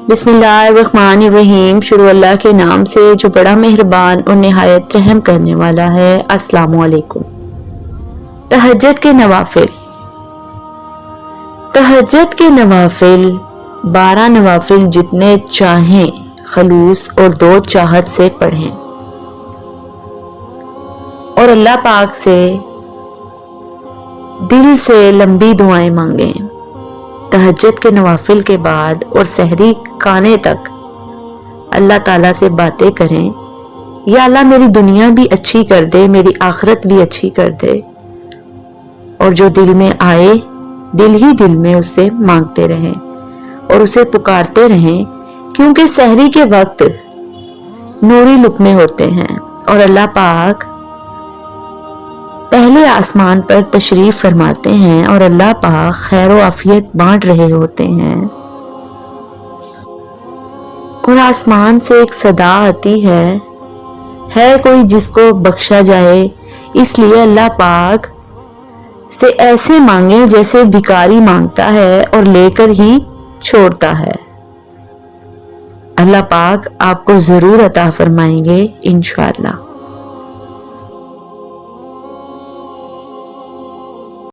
बिस्मिल्लाहिर्रहमानिर्रहीम। शुरू अल्लाह के नाम से जो बड़ा मेहरबान और निहायत रहम करने वाला है। अस्सलामु अलैकुम। तहज्जुद के नवाफिल। तहज्जुद के नवाफिल 12 नवाफिल जितने चाहें खलूस और दो चाहत से पढ़ें और अल्लाह पाक से दिल से लंबी दुआएं मांगें। तहज्जुद के नवाफिल के बाद और सहरी खाने तक अल्लाह ताला से बातें करें, या अल्लाह मेरी दुनिया भी अच्छी कर दे, मेरी आखिरत भी अच्छी कर दे, और जो दिल में आए दिल ही दिल में उससे मांगते रहें और उसे पुकारते रहें, क्योंकि सहरी के वक्त नूरी लुकमे होते हैं और अल्लाह पाक पहले आसमान पर तशरीफ फरमाते हैं और अल्लाह पाक खैर व आफियत बांट रहे होते हैं और आसमान से एक सदा आती है कोई जिसको बख्शा जाए। इसलिए अल्लाह पाक से ऐसे मांगे जैसे भिखारी मांगता है और लेकर ही छोड़ता है। अल्लाह पाक आपको जरूर अता फरमाएंगे इंशाअल्लाह।